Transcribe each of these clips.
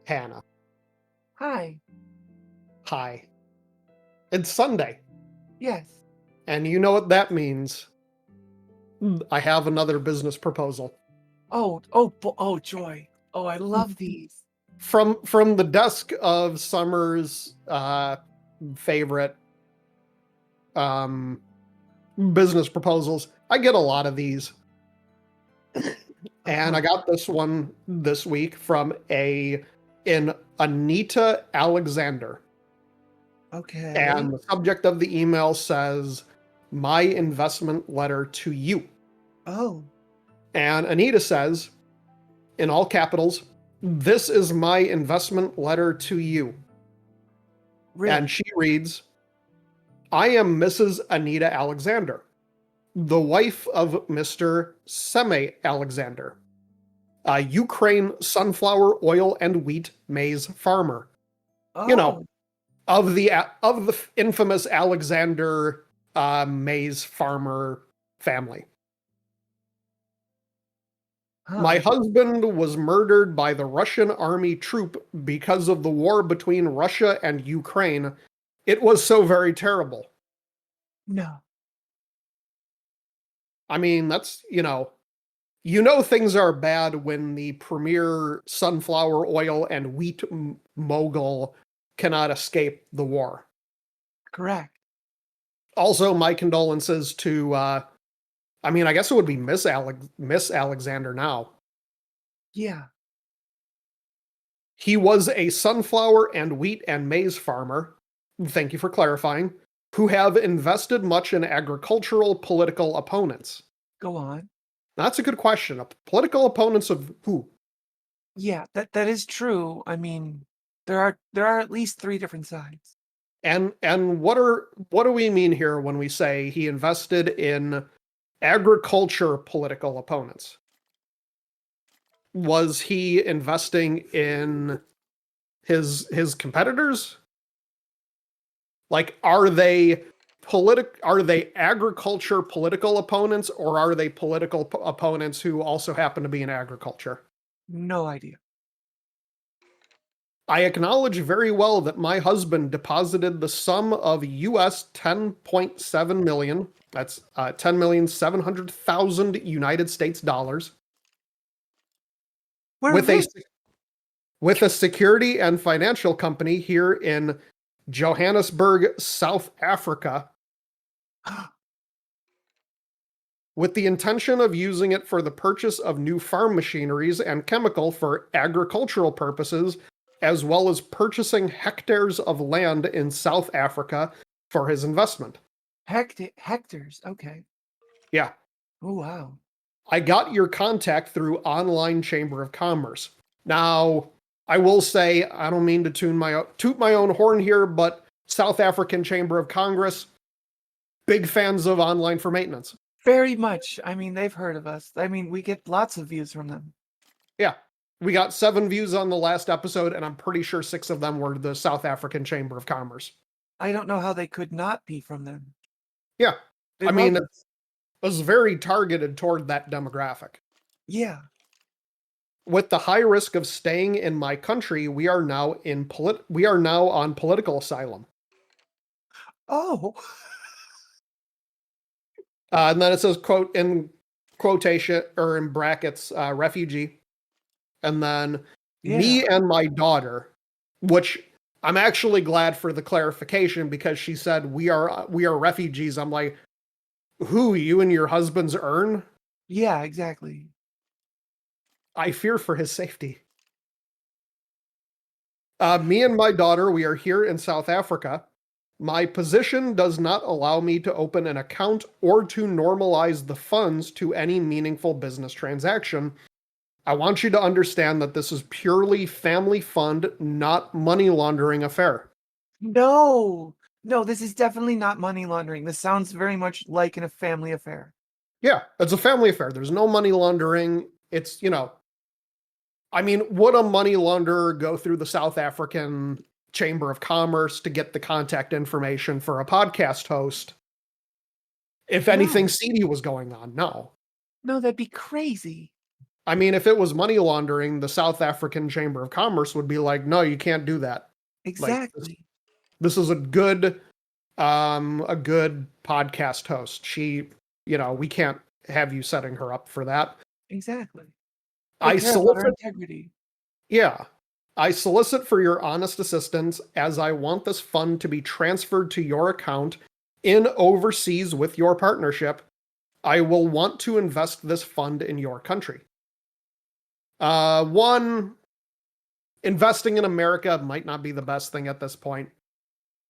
Hannah. Hi. Hi. It's Sunday, Yes. and you know what that means. I have another business proposal. Oh, joy. Oh, I love these. From the desk of Summer's favorite business proposals. I get a lot of these. And I got this one this week from an Anita Alexander. Okay. And the subject of the email says, "My investment letter to you." Oh, And Anita says, in all capitals, "This is my investment letter to you." really? And she reads, "I am Mrs. Anita Alexander, the wife of Mr. Seme Alexander, a Ukraine sunflower oil and wheat maize farmer. You know, Oh, of the infamous Alexander maize farmer family. My huh. husband was murdered by the Russian army troop because of the war between Russia and Ukraine. It was so very terrible." No. I mean, that's, things are bad when the premier sunflower oil and wheat mogul cannot escape the war. Correct. Also, my condolences to, I guess it would be Miss Alexander now. Yeah. He was a sunflower and wheat and maize farmer, thank you for clarifying, who have invested much in agricultural political opponents. Go on. That's a good question. Political opponents of who? Yeah, that is true. I mean, there are at least three different sides. And what do we mean here when we say he invested in agriculture political opponents? Was he investing in his competitors? Like, are they agriculture political opponents, or are they political opponents who also happen to be in agriculture? No idea. I acknowledge very well that my husband deposited the sum of US 10.7 million, that's 10,700,000 United States dollars, Where with this? a security and financial company here in Johannesburg, South Africa, with the intention of using it for the purchase of new farm machineries and chemical for agricultural purposes, as well as purchasing hectares of land in South Africa for his investment. Hectares. Okay. Yeah. Oh, wow. I got your contact through online Chamber of Commerce. Now, I will say, I don't mean to toot my own horn here, but South African Chamber of Congress, big fans of Online for Maintenance. Very much. I mean, they've heard of us. I mean, we get lots of views from them. Yeah. We got 7 views on the last episode, and I'm pretty sure 6 of them were the South African Chamber of Commerce. I don't know how they could not be from them. Yeah. They I mean, love it us. was very targeted toward that demographic. Yeah. With the high risk of staying in my country, we are now on political asylum. Oh. And then it says, quote, in quotation, or in brackets, refugee. And then me Yeah. and my daughter, which I'm actually glad for the clarification, because she said we are refugees. I'm like, who, you and your husband's urn? Yeah, exactly. I fear for his safety. Me and my daughter, we are here in South Africa. My position does not allow me to open an account or to normalize the funds to any meaningful business transaction. I want you to understand that this is purely family fund, not money laundering affair. No. No, this is definitely not money laundering. This sounds very much like in a family affair. Yeah, it's a family affair. There's no money laundering. It's, I mean, would a money launderer go through the South African Chamber of Commerce to get the contact information for a podcast host if anything No. seedy was going on? No. No, that'd be crazy. I mean, if it was money laundering, the South African Chamber of Commerce would be like, no, you can't do that. Like Exactly. this is a good podcast host. She, we can't have you setting her up for that. Exactly. I I care about her solicit, integrity. yeah. I solicit for your honest assistance as I want this fund to be transferred to your account in overseas with your partnership. I will want to invest this fund in your country. One, investing in America might not be the best thing at this point.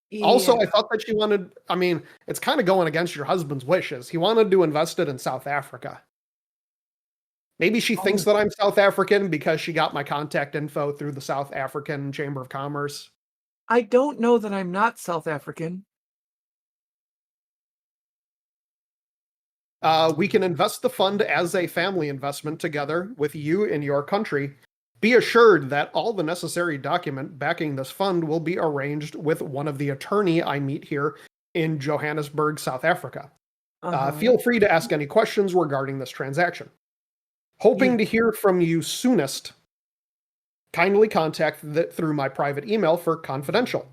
Yeah. Also, I thought that you wanted, I mean, it's kind of going against your husband's wishes. He wanted to invest it in South Africa. Maybe she thinks Oh, that I'm South African because she got my contact info through the South African Chamber of Commerce. I don't know that I'm not South African. We can invest the fund as a family investment together with you in your country. Be assured that all the necessary document backing this fund will be arranged with one of the attorney I meet here in Johannesburg, South Africa. Uh-huh. Feel free to ask any questions regarding this transaction. Hoping Yeah. to hear from you soonest. Kindly contact through my private email for confidential.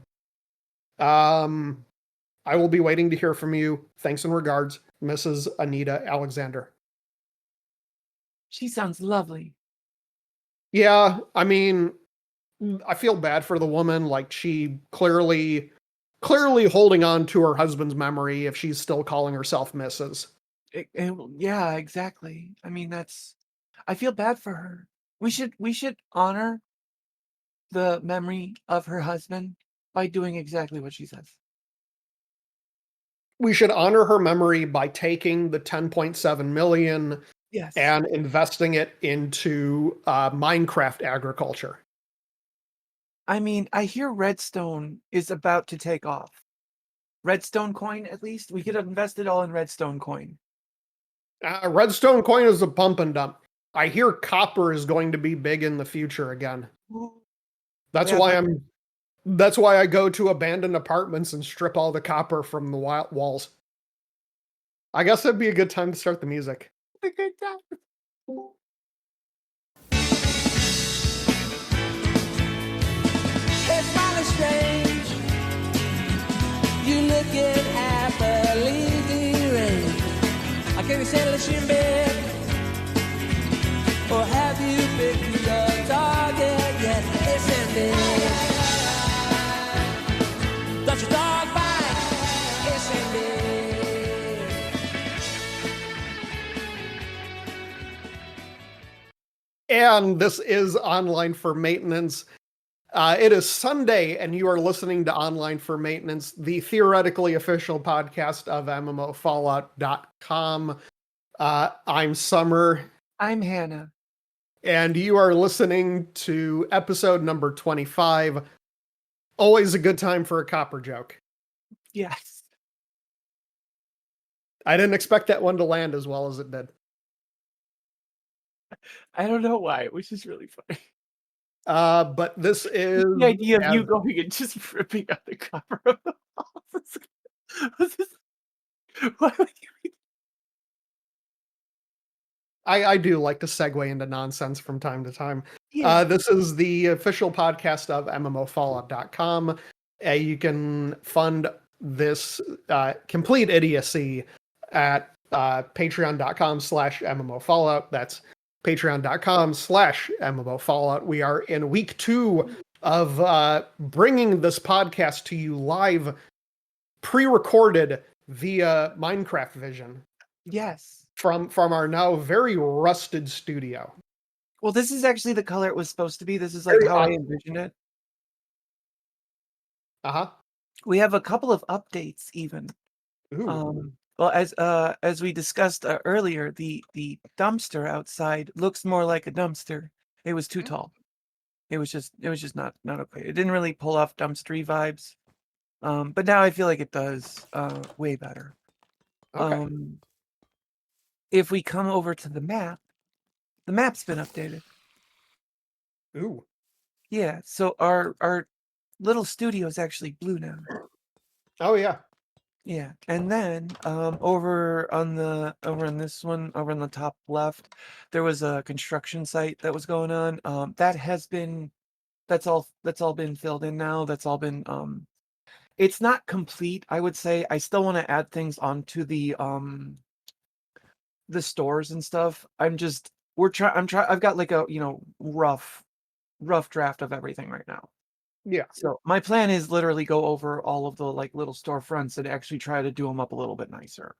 I will be waiting to hear from you. Thanks and regards, Mrs. Anita Alexander. She sounds lovely. Yeah, I mean, I feel bad for the woman. Like she clearly holding on to her husband's memory if she's still calling herself Mrs. Yeah, exactly. I mean, I feel bad for her. We should honor the memory of her husband by doing exactly what she says. We should honor her memory by taking the 10.7 million Yes. and investing it into Minecraft agriculture. I mean, I hear Redstone is about to take off. Redstone coin, at least. We could invest it all in Redstone coin. Redstone coin is a pump and dump. I hear copper is going to be big in the future again. That's Yeah, why that's why I go to abandoned apartments and strip all the copper from the walls. I guess that'd be a good time to start the music. a good time. It's kinda strange. You looking happily deranged. I can't say let's in bed. Or have you picked your target yet? It's in bed. Does your dog bite? It's in bed. And this is Online for Maintenance. It is Sunday, and you are listening to Online for Maintenance, the theoretically official podcast of MMOFallout.com. I'm Summer. I'm Hannah. And you are listening to episode number 25. Always a good time for a copper joke. Yes. I didn't expect that one to land as well as it did. I don't know why. It was just really funny. But this is The idea of you going and just ripping out the copper of the walls. Why would you? I do like to segue into nonsense from time to time. Yeah. This is the official podcast of MMOFallout.com. You can fund this complete idiocy at patreon.com/MMOFallout. That's patreon.com/MMOFallout. We are in week 2 of bringing this podcast to you live, pre-recorded via Minecraft Vision. Yes. From our now very rusted studio. Well, this is actually the color it was supposed to be. This is like Very how I odd. envisioned it. Uh-huh. We have a couple of updates even. Ooh. Well, as we discussed earlier, the dumpster outside looks more like a dumpster. It was too tall. It was just not okay. It didn't really pull off dumpstery vibes. But now I feel like it does way better. Okay. If we come over to the map's been updated. Ooh. Yeah, so our little studio is actually blue now. Oh yeah. Yeah, and then over on this one, over on the top left, there was a construction site that was going on. That's all been filled in now. That's all been it's not complete, I would say. I still want to add things onto the stores and stuff. I've got like a, rough draft of everything right now. Yeah. So my plan is literally go over all of the like little storefronts and actually try to do them up a little bit nicer.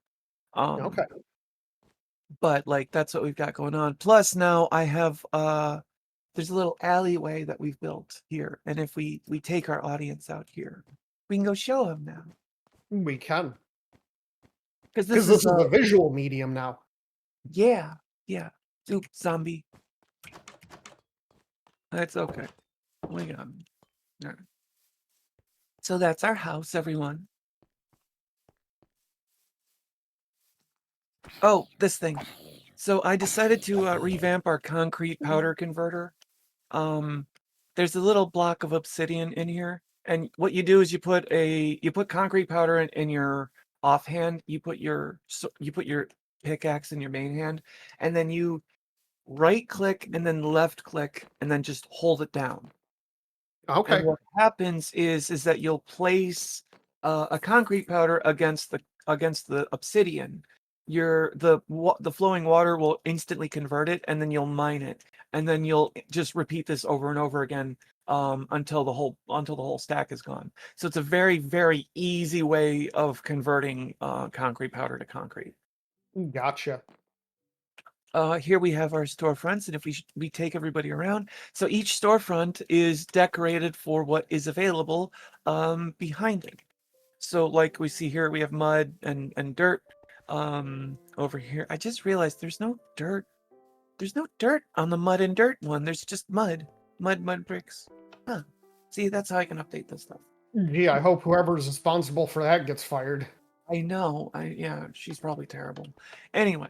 Okay. But like that's what we've got going on. Plus now I have there's a little alleyway that we've built here, and if we take our audience out here, we can go show them now. We can. Because Because this is a visual medium now. yeah, yeah. Soup zombie. That's okay. We got 'em. All right. So that's our house, everyone. Oh, this thing. So I decided to revamp our concrete powder converter. There's a little block of obsidian in here, and what you do is you put concrete powder in your offhand. You put your pickaxe in your main hand, and then you right click and then left click and then just hold it down. Okay. And what happens is that you'll place a concrete powder against the obsidian. The flowing water will instantly convert it, and then you'll mine it, and then you'll just repeat this over and over again until the whole stack is gone. So it's a very, very easy way of converting concrete powder to concrete. Gotcha. Here we have our storefronts, and if we take everybody around, so each storefront is decorated for what is available behind it. So like we see here, we have mud and dirt. Over here, I just realized there's no dirt. There's no dirt on the mud and dirt one. There's just mud bricks. Huh. See, that's how I can update this stuff. Gee, I hope whoever's responsible for that gets fired. I know. Yeah, she's probably terrible. Anyway,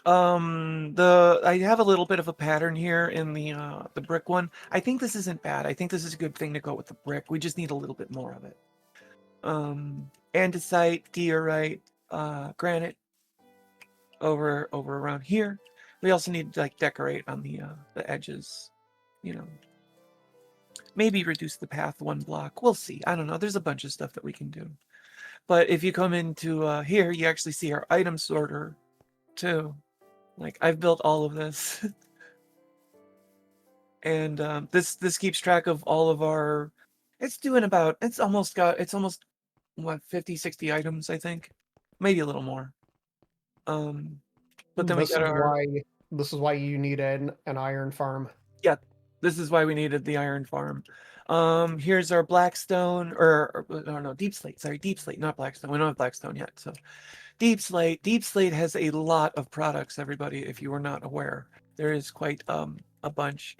I have a little bit of a pattern here in the brick one. I think this isn't bad. I think this is a good thing to go with the brick. We just need a little bit more of it. Andesite, diorite, granite over around here. We also need to like decorate on the edges, maybe reduce the path one block. We'll see. I don't know. There's a bunch of stuff that we can do. But if you come into here, you actually see our item sorter too. Like I've built all of this. And this keeps track of all of our, it's almost what, 50, 60 items, I think. Maybe a little more. But then this we got this is why you need an iron farm. yeah, this is why we needed the iron farm. Here's our blackstone, or no, deep slate. Sorry, deep slate, not blackstone. We don't have blackstone yet. So deep slate. Deep slate has a lot of products, everybody, if you were not aware. There is quite a bunch.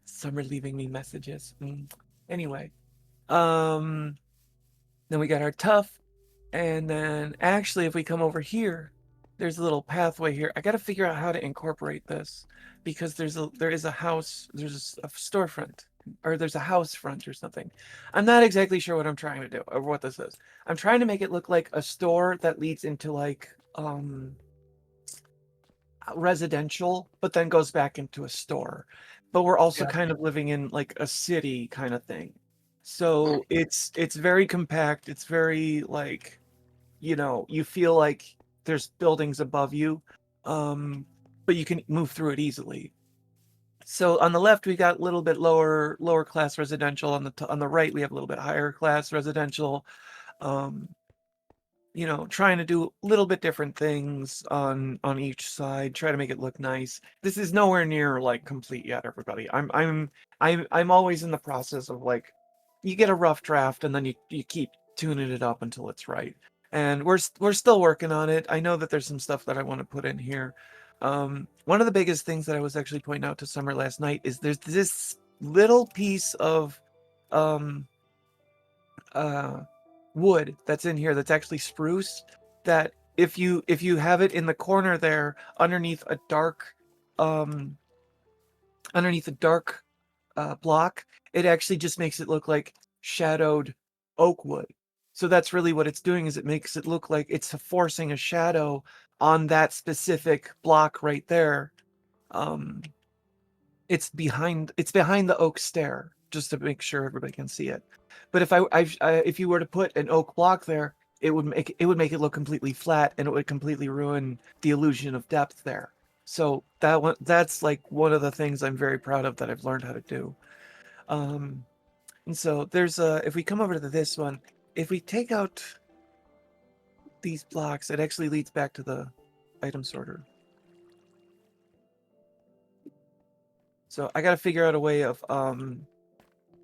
Some are leaving me messages. Anyway. Then we got our tough. And then actually, if we come over here, there's a little pathway here. I got to figure out how to incorporate this because there is a house, there's a storefront, or there's a house front or something. I'm not exactly sure what I'm trying to do or what this is. I'm trying to make it look like a store that leads into like residential, but then goes back into a store. But we're also kind of living in like a city kind of thing. So it's very compact. It's very like, you feel like there's buildings above you, but you can move through it easily. So on the left, we got a little bit lower class residential. On the right, we have a little bit higher class residential. Trying to do a little bit different things on each side, try to make it look nice. This is nowhere near like complete yet, everybody. I'm always in the process of like, you get a rough draft and then you keep tuning it up until it's right. And we're still working on it. I know that there's some stuff that I want to put in here. One of the biggest things that I was actually pointing out to Summer last night is there's this little piece of wood that's in here that's actually spruce, that if you have it in the corner there underneath a dark block, it actually just makes it look like shadowed oak wood. So that's really what it's doing, is it makes it look like it's forcing a shadow on that specific block right there. It's behind the oak stair, just to make sure everybody can see it. But if you were to put an oak block there, it would make it look completely flat, and it would completely ruin the illusion of depth there. So that's like one of the things I'm very proud of that I've learned how to do. And so there's if we come over to this one, if we take out these blocks, it actually leads back to the item sorter. So I got to figure out a way of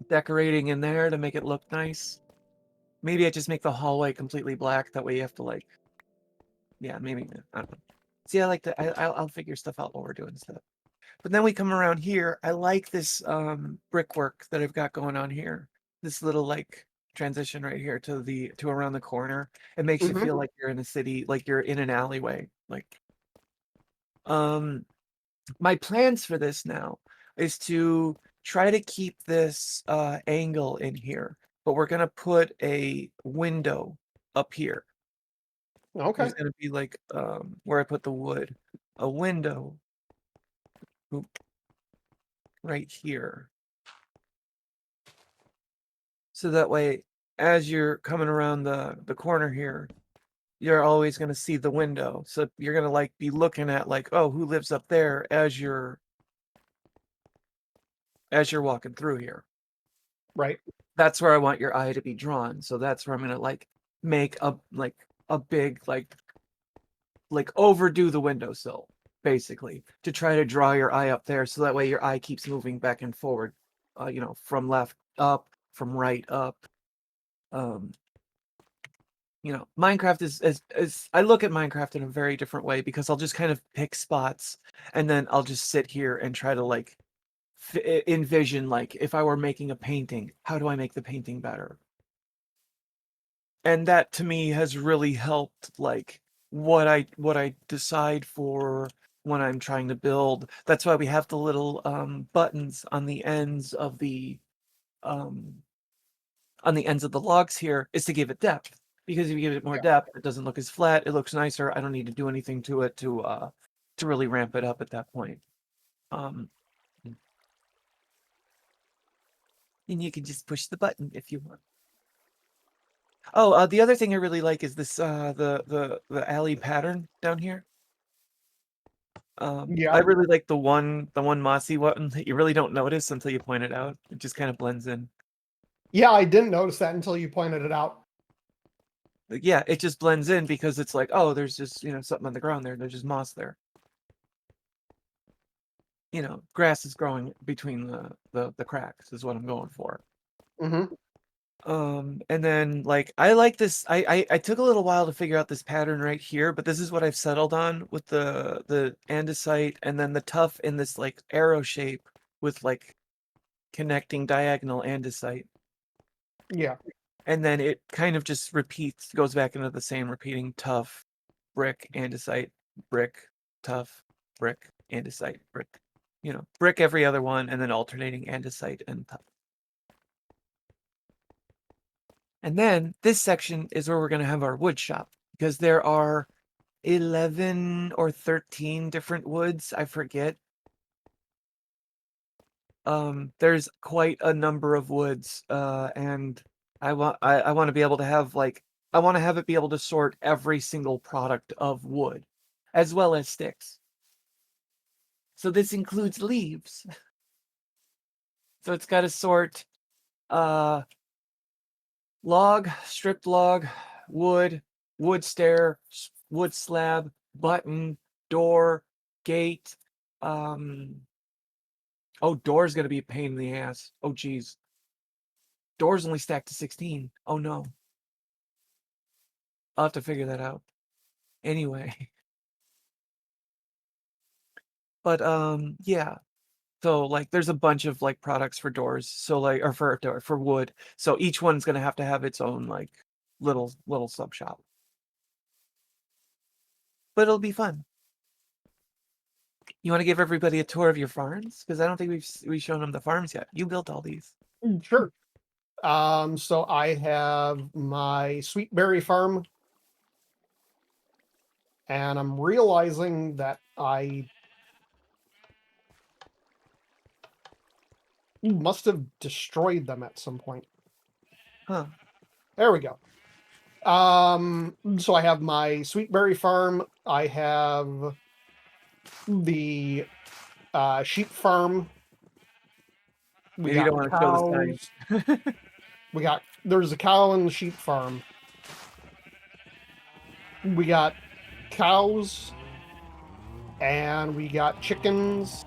decorating in there to make it look nice. Maybe I just make the hallway completely black. That way you have to like, yeah, maybe, I don't know. See, I like to, I'll figure stuff out while we're doing stuff. But then we come around here. I like this brickwork that I've got going on here. This little like transition right here to around the corner. It makes you Mhm. feel like you're in a city, like you're in an alleyway. Like, my plans for this now is to try to keep this angle in here, but we're gonna put a window up here. Okay. There's gonna be like where I put the wood, a window right here. So that way, as you're coming around the corner here, you're always gonna see the window. So you're gonna like be looking at like, oh, who lives up there as you're walking through here. Right. That's where I want your eye to be drawn. So that's where I'm gonna like make a big like overdo the windowsill, basically, to try to draw your eye up there, so that way your eye keeps moving back and forward, from left up, from right up. Minecraft is I look at Minecraft in a very different way, because I'll just kind of pick spots, and then I'll just sit here and try to like envision, like, if I were making a painting, how do I make the painting better? And that to me has really helped, like, what I decide for when I'm trying to build. That's why we have the little buttons on the ends of the logs here, is to give it depth. Because if you give it more Yeah. depth, it doesn't look as flat, it looks nicer. I don't need to do anything to it to really ramp it up at that point. Um and you can just push the button if you want. Oh, the other thing I really like is this the alley pattern down here. Yeah. I really like the one mossy one that you really don't notice until you point it out. It just kind of blends in. Yeah, I didn't notice that until you pointed it out. Like, yeah, it just blends in because it's like, oh, there's just, something on the ground there. There's just moss there. Grass is growing between the cracks is what I'm going for. Mm-hmm. And then like I like this. I took a little while to figure out this pattern right here, but this is what I've settled on with the andesite, and then the tuff in this like arrow shape with like connecting diagonal andesite. Yeah. And then it kind of just goes back into the same repeating tuff, brick, andesite, brick, tuff, brick, andesite, brick. Brick every other one, and then alternating andesite and tuff. And then this section is where we're going to have our wood shop, because there are 11 or 13 different woods. I forget. There's quite a number of woods, and I want to be able to have I want to have it be able to sort every single product of wood, as well as sticks. So this includes leaves. So it's got to sort log, stripped log, wood, wood stair, wood slab, button, door, gate. Oh, door's gonna be a pain in the ass. Oh, geez. Door's only stacked to 16. Oh, no. I'll have to figure that out. Anyway. But, yeah. So, like, there's a bunch of, like, products for doors. So, like, or for wood. So each one's gonna have to have its own, like, little sub shop. But it'll be fun. You want to give everybody a tour of your farms? Because I don't think we've shown them the farms yet. You built all these. Sure. So I have my sweet berry farm, and I'm realizing that I must have destroyed them at some point. Huh. There we go. So I have my sweet berry farm. I have the sheep farm. We Maybe you got don't want to show the cows. There's a cow in the sheep farm. We got cows, and we got chickens.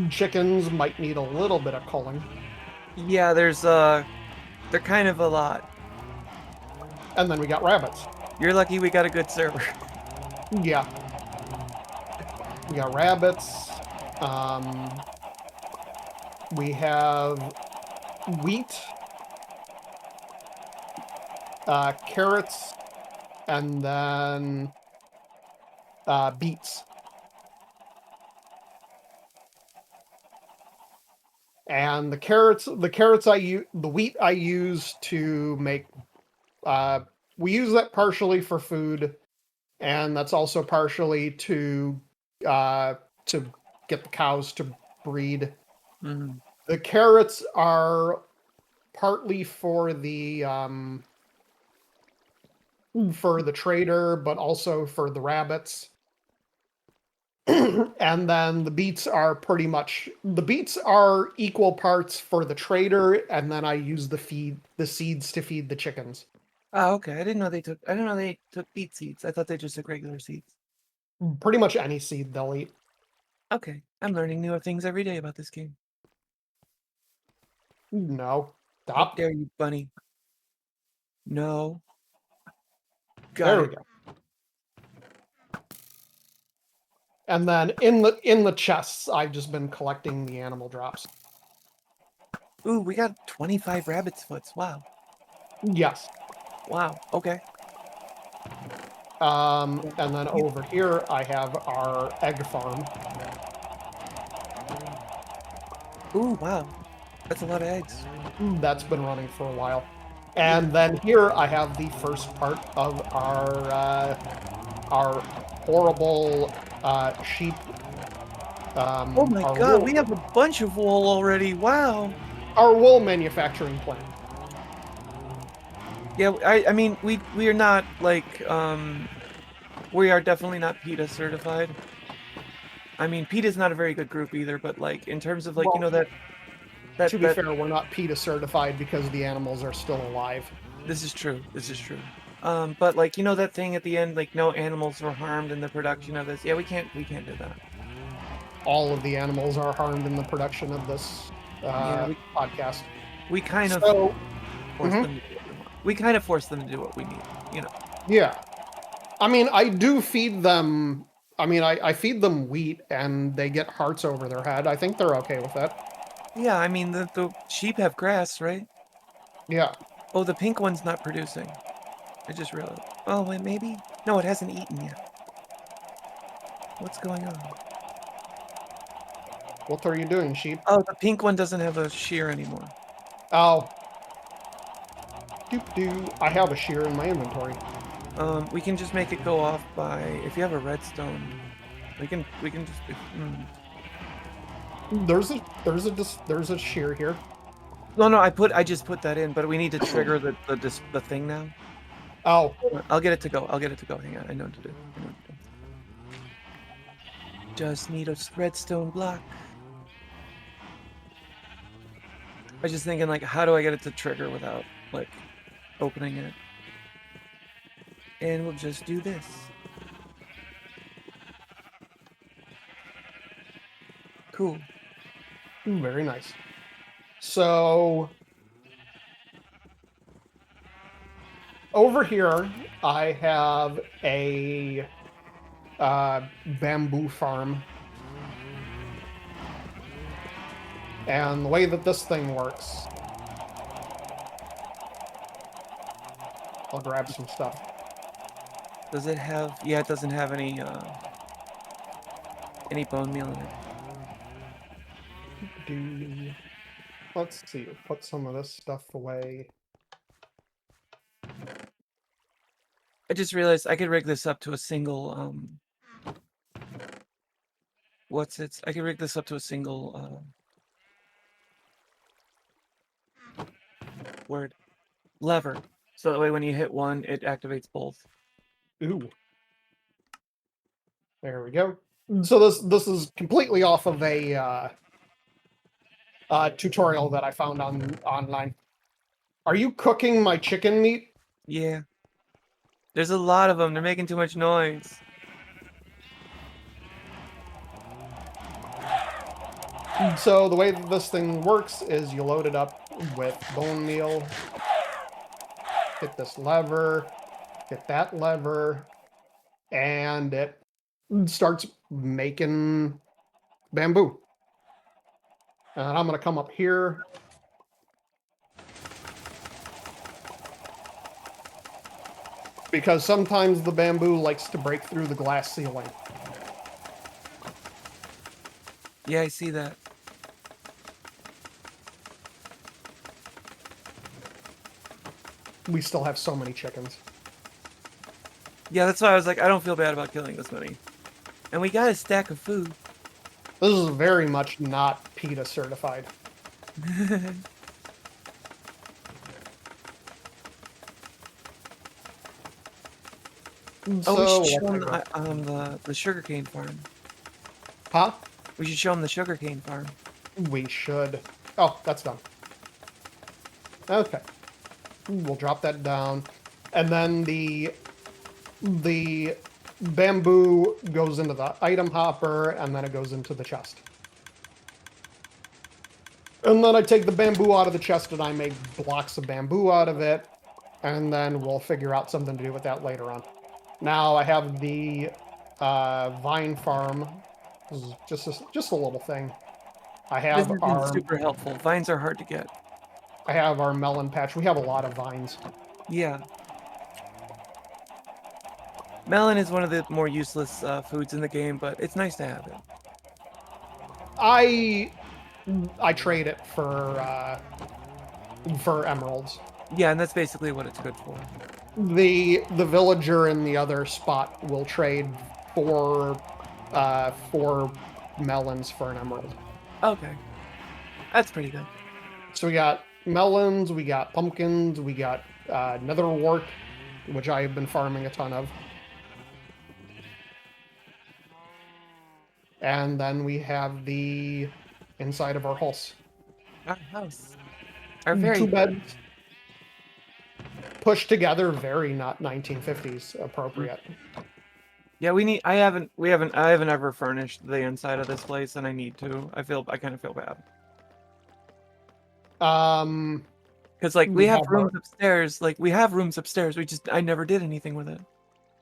Chickens might need a little bit of culling. Yeah, they're kind of a lot. And then we got rabbits. You're lucky we got a good server. Yeah. We got rabbits. We have wheat, carrots, and then beets. And the wheat I use to make, we use that partially for food, and that's also partially to get the cows to breed. Mhm. The carrots are partly for the trader, but also for the rabbits. And then the beets are equal parts for the trader, and then I use the seeds to feed the chickens. Oh, okay. I didn't know they took beet seeds. I thought they just took regular seeds. Pretty much any seed they'll eat. Okay. I'm learning new things every day about this game. No. How Stop. dare you, bunny? No. There we go. And then in the chests, I've just been collecting the animal drops. Ooh, we got 25 rabbit's foots. Wow. Yes. Wow. Okay. And then over here, I have our egg farm. Ooh, wow. That's a lot of eggs. That's been running for a while. And then here I have the first part of our horrible sheep. Oh my god, we have a bunch of wool already. Wow. Our wool manufacturing plant. Yeah, I mean, we are not like we are definitely not PETA certified. I mean, PETA's not a very good group either, but like in terms of like, you know, that to be fair, we're not PETA certified because the animals are still alive. This is true. This is true. But like, you know, that thing at the end, like no animals were harmed in the production of this. Yeah, we can't do that. All of the animals are harmed in the production of this podcast. We kind of force them to do what we want. We kind of force them to do what we need, you know. Yeah. I mean, I do feed them. I mean, I feed them wheat and they get hearts over their head. I think they're okay with that. Yeah, I mean, the sheep have grass, right? Yeah. Oh, the pink one's not producing. I just realized. Oh, wait, maybe? No, it hasn't eaten yet. What's going on? What are you doing, sheep? Oh, the pink one doesn't have a shear anymore. Oh. Doop-doo. I have a shear in my inventory. We can just make it go off by, if you have a redstone, we can just, There's a shear here. No, I just put that in, but we need to trigger the thing now. Oh. I'll get it to go. Hang on, I know what to do. Just need a redstone block. I was just thinking, like, how do I get it to trigger without, like, opening it? And we'll just do this. Cool. Very nice. So over here, I have a bamboo farm. And the way that this thing works, I'll grab some stuff. Does it have? Yeah, it doesn't have any bone meal in it. let's see. Put some of this stuff away. I just realized I could rig this up to a single I could rig this up to a single lever. So that way when you hit one, it activates both. Ooh. There we go. So this is completely off of a tutorial that I found online. Are you cooking my chicken meat? Yeah. There's a lot of them. They're making too much noise. So the way that this thing works is you load it up with bone meal, hit this lever, hit that lever, and it starts making bamboo. And I'm going to come up here. Because sometimes the bamboo likes to break through the glass ceiling. Yeah, I see that. We still have so many chickens. Yeah, that's why I was like, I don't feel bad about killing this many. And we got a stack of food. This is very much not PETA certified. Oh, we should show them the sugarcane farm. Huh? We should show them the sugarcane farm. We should. Oh, that's done. Okay. We'll drop that down. And then the bamboo goes into the item hopper, and then it goes into the chest. And then I take the bamboo out of the chest, and I make blocks of bamboo out of it, and then we'll figure out something to do with that later on. Now I have the vine farm. This is just a little thing. I have This is super helpful. Vines are hard to get. I have our melon patch. We have a lot of vines. Yeah. Melon is one of the more useless foods in the game, but it's nice to have it. I trade it for emeralds. Yeah, and that's basically what it's good for. The villager in the other spot will trade for 4 melons for an emerald. Okay. That's pretty good. So we got melons, we got pumpkins, we got netherwort, which I have been farming a ton of. And then we have the inside of our house. Our house. Our very 2 beds. Pushed together, very not 1950s appropriate. Yeah, I haven't ever furnished the inside of this place, and I need to. I kind of feel bad. Because like we have rooms upstairs. Like we have rooms upstairs. I never did anything with it.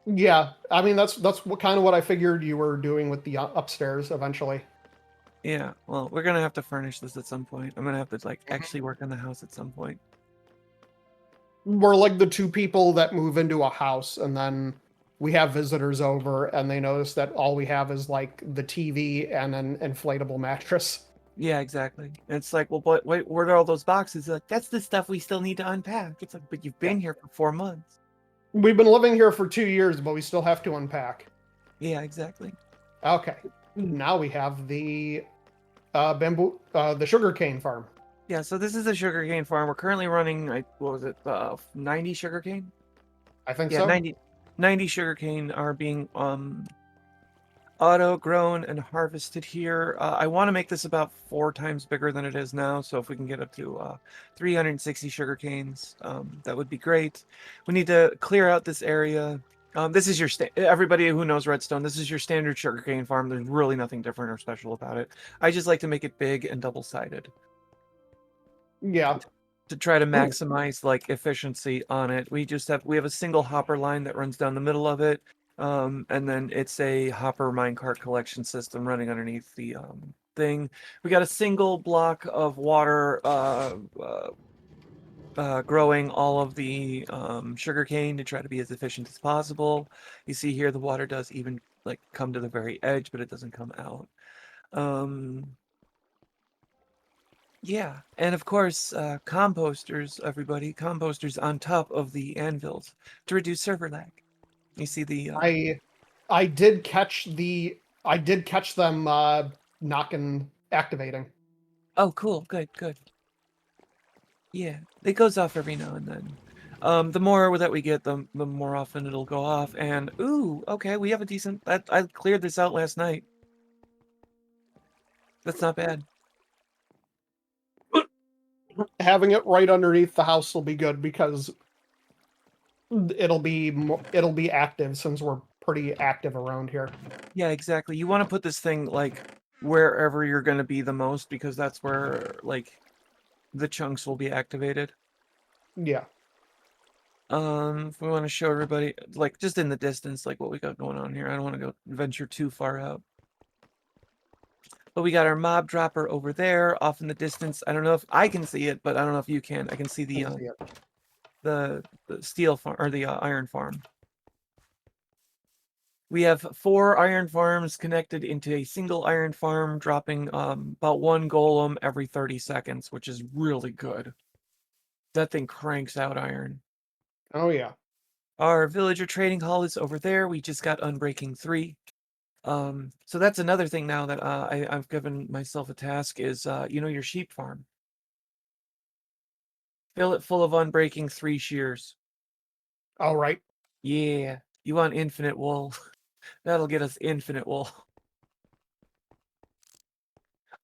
Yeah, I mean that's what I figured you were doing with the upstairs eventually. Yeah, well, we're gonna have to furnish this at some point. I'm gonna have to like actually work on the house at some point. We're like the 2 people that move into a house, and then we have visitors over, and they notice that all we have is like the TV and an inflatable mattress. Yeah, exactly. And it's like, well, wait, where are all those boxes? Like, that's the stuff we still need to unpack. It's like, but you've been here for 4 months. We've been living here for 2 years, but we still have to unpack. Yeah, exactly. Okay, now we have the bamboo, the sugarcane farm. Yeah, so this is a sugarcane farm. We're currently running, what was it, 90 sugarcane? I think Yeah, so. 90 sugarcane are being auto grown and harvested here. I want to make this about 4 times bigger than it is now, so if we can get up to 360 sugarcanes, that would be great. We need to clear out this area. This is your everybody who knows Redstone, this is your standard sugarcane farm. There's really nothing different or special about it. I just like to make it big and double-sided. Yeah. To try to maximize like efficiency on it. We have a single hopper line that runs down the middle of it. And then it's a hopper minecart collection system running underneath the thing. We got a single block of water growing all of the sugarcane to try to be as efficient as possible. You see here the water does even like come to the very edge, but it doesn't come out. Yeah, and of course, composters, everybody, composters on top of the anvils to reduce server lag. You see the I did catch them knocking activating. oh, cool, good, good. Yeah, it goes off every now and then. The more that we get, the more often it'll go off. And ooh, okay, we have a decent. I cleared this out last night. That's not bad. Having it right underneath the house will be good because it'll be active since we're pretty active around here. Yeah, exactly. You want to put this thing like wherever you're going to be the most because that's where like the chunks will be activated. Yeah. If we want to show everybody like just in the distance like what we got going on here. I don't want to go venture too far out. But we got our mob dropper over there off in the distance. I don't know if I can see it, but I don't know if you can. I can see the the steel farm or the iron farm. We have 4 iron farms connected into a single iron farm, dropping about 1 golem every 30 seconds, which is really good. That thing cranks out iron. Oh yeah. Our villager trading hall is over there. We just got Unbreaking 3. So that's another thing now that I've given myself a task is, your sheep farm. Fill it full of Unbreaking 3 shears. All right. Yeah, you want infinite wool. That'll get us infinite wool.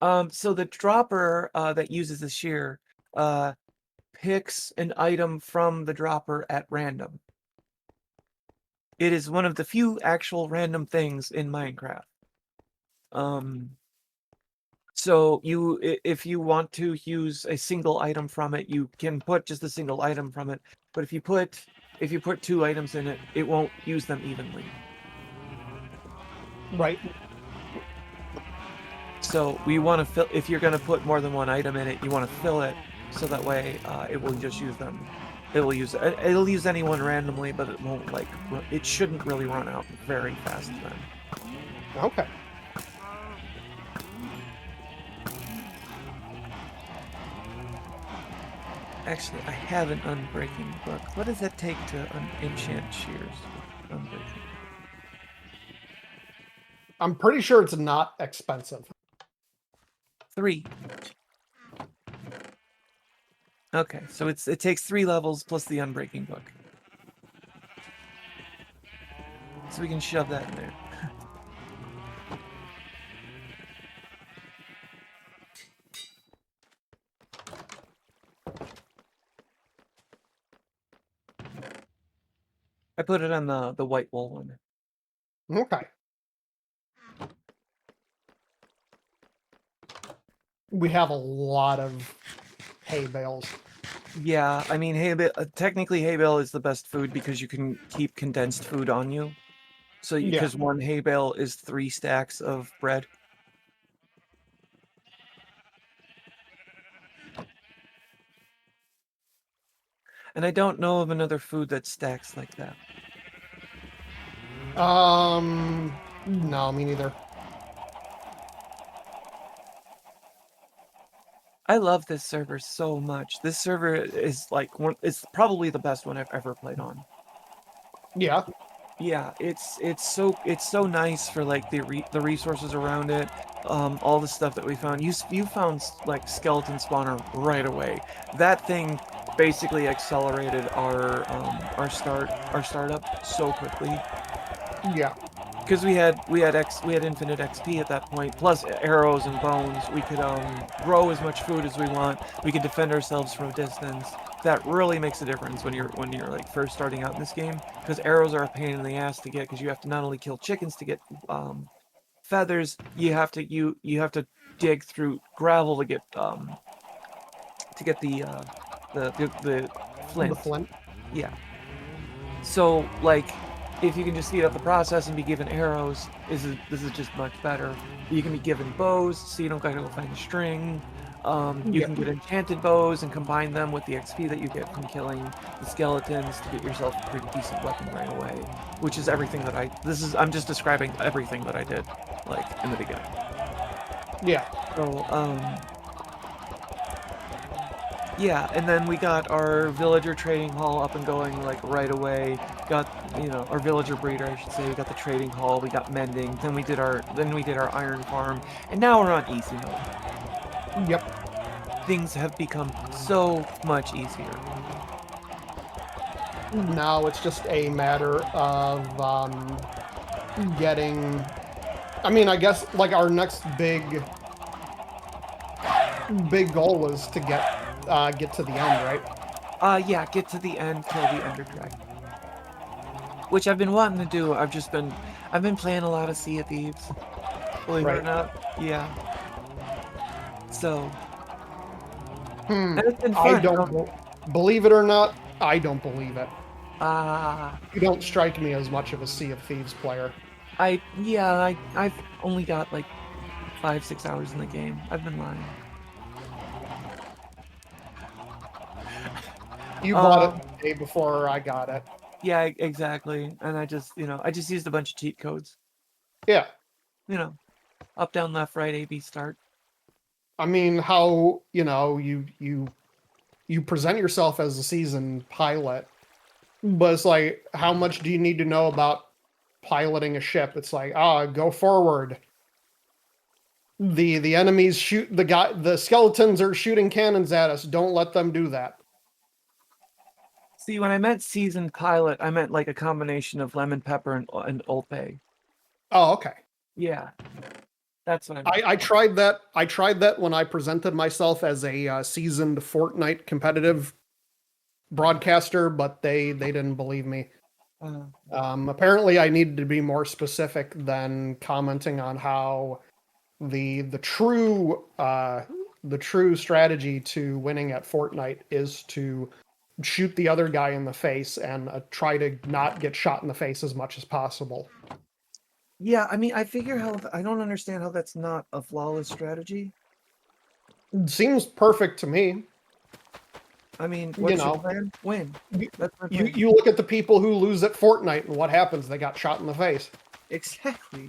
So the dropper that uses the shear picks an item from the dropper at random. It is one of the few actual random things in Minecraft. So if you want to use a single item from it, you can put just a single item from it. But if you put 2 items in it, it won't use them evenly. Right. So we want to fill. If you're going to put more than 1 item in it, you want to fill it so that way it will just use them. It'll use anyone randomly, but it won't it shouldn't really run out very fast then. Okay. Actually, I have an Unbreaking book. What does it take to enchant shears? Unbreaking. I'm pretty sure it's not expensive. 3. Okay, so it takes 3 levels plus the Unbreaking book. So we can shove that in there. I put it on the white wool one. Okay. We have a lot of hay bales. Yeah, I mean, technically hay bale is the best food because you can keep condensed food on you. So because 1 hay bale is 3 stacks of bread. And I don't know of another food that stacks like that. No, me neither. I love this server so much. This server is it's probably the best one I've ever played on. Yeah. Yeah, it's so nice for like the resources around it, all the stuff that we found. You found like skeleton spawner right away. That thing basically accelerated our startup so quickly. Yeah. Because we had infinite XP at that point, plus arrows and bones. We could grow as much food as we want. We could defend ourselves from a distance. That really makes a difference when you're like first starting out in this game, because arrows are a pain in the ass to get, because you have to not only kill chickens to get feathers, you have to dig through gravel to get the flint. The flint. Yeah. So like, if you can just speed up the process and be given arrows, this is just much better. You can be given bows, so you don't gotta go find a string. You can get enchanted bows and combine them with the XP that you get from killing the skeletons to get yourself a pretty decent weapon right away. Which is everything that I'm just describing everything that I did, like, in the beginning. Yeah. So, Yeah, and then we got our villager trading hall up and going like right away. Got, our villager breeder, I should say. We got the trading hall, we got mending, then we did our iron farm, and now we're on easy mode. Yep. Things have become so much easier. Now it's just a matter of getting. I mean, I guess like our next big goal is to get to the end, right? Yeah, get to the end, kill the ender dragon. Which I've been wanting to do. I've been playing a lot of Sea of Thieves. Believe it or Right. not. Yeah. So. Hmm. And it's been I fun. don't believe it or not. I don't believe it. Ah. You don't strike me as much of a Sea of Thieves player. I've only got like 5-6 hours in the game. I've been lying. You bought it the day before I got it. Yeah, exactly. And I just used a bunch of cheat codes. Yeah. Up, down, left, right, A, B, start. I mean, how, you present yourself as a seasoned pilot, but it's like, how much do you need to know about piloting a ship? It's like, go forward. The enemies shoot the skeletons are shooting cannons at us. Don't let them do that. See, when I meant seasoned pilot, I meant like a combination of lemon pepper and Old Bay. Oh, okay. Yeah. That's what I meant. I tried that. I tried that when I presented myself as a seasoned Fortnite competitive broadcaster, but they didn't believe me. Apparently, I needed to be more specific than commenting on how the true strategy to winning at Fortnite is to shoot the other guy in the face and try to not get shot in the face as much as possible. Yeah, I mean, I don't understand how that's not a flawless strategy. It seems perfect to me. I mean, what's your plan? Win. That's my plan. You look at the people who lose at Fortnite and what happens? They got shot in the face. Exactly.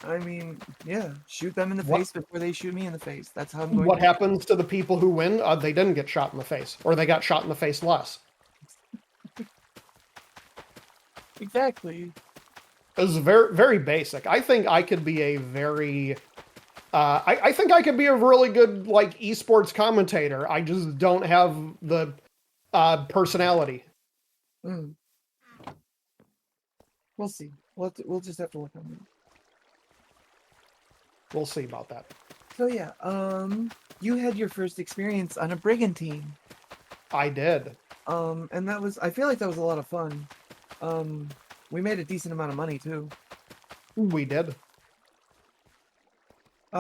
I mean, yeah, shoot them in the face before they shoot me in the face. That's how I'm going. What happens to the people who win? They didn't get shot in the face, or they got shot in the face less. Exactly. It's very, very basic. I think I could be a very, I think I could be a really good like esports commentator. I just don't have the personality. We'll see. We'll just have to look on it. We'll see about that. So yeah, you had your first experience on a brigantine. I did. And I feel like that was a lot of fun. We made a decent amount of money too. We did.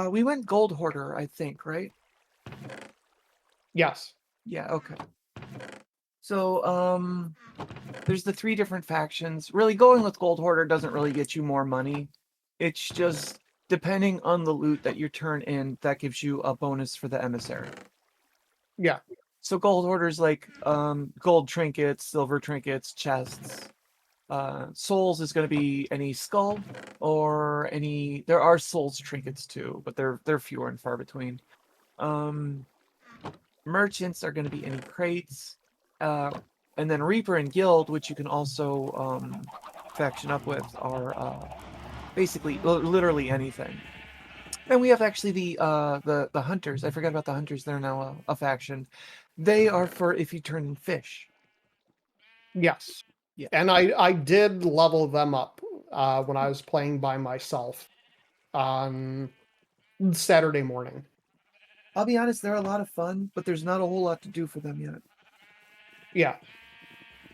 We went gold hoarder, I think, right? Yes. Yeah, okay. So, there's the 3 different factions. Really, going with gold hoarder doesn't really get you more money. It's just depending on the loot that you turn in, that gives you a bonus for the emissary. Yeah. So gold hoarders like gold trinkets, silver trinkets, chests. Souls is going to be any skull or any. There are souls trinkets too, but they're fewer and far between. Merchants are going to be any crates, and then Reaper and Guild, which you can also faction up with, are basically literally anything. And we have actually the hunters. I forgot about the hunters. They're now a faction. They are for if you turn in fish. Yes. Yeah. And I did level them up when I was playing by myself on Saturday morning. I'll be honest, they're a lot of fun, but there's not a whole lot to do for them yet. Yeah.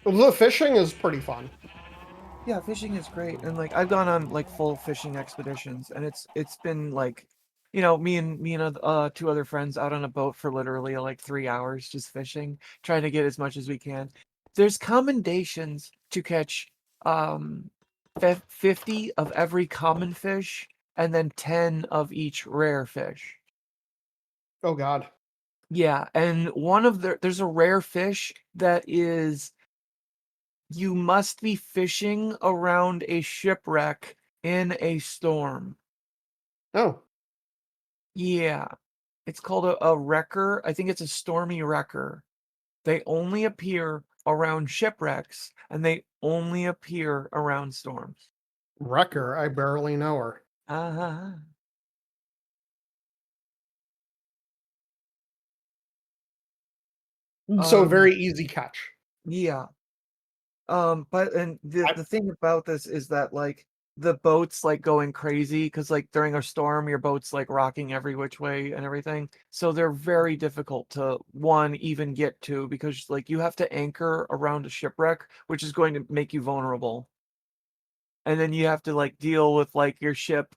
The fishing is pretty fun. Yeah, fishing is great. And like I've gone on like full fishing expeditions, and it's been like, me and 2 other friends out on a boat for literally like 3 hours just fishing, trying to get as much as we can. There's commendations to catch 50 of every common fish and then 10 of each rare fish. Oh God. Yeah, and there's a rare fish that is you must be fishing around a shipwreck in a storm. Oh. Yeah. It's called a wrecker. I think it's a stormy wrecker. They only appear around shipwrecks, and they only appear around storms. Wrecker, I barely know her. Uh-huh. So Um, very easy catch. yeah. But the I, the thing about this is that like the boat's like going crazy because like during a storm your boat's like rocking every which way and everything. So they're very difficult to one even get to because like you have to anchor around a shipwreck, which is going to make you vulnerable. And then you have to like deal with like your ship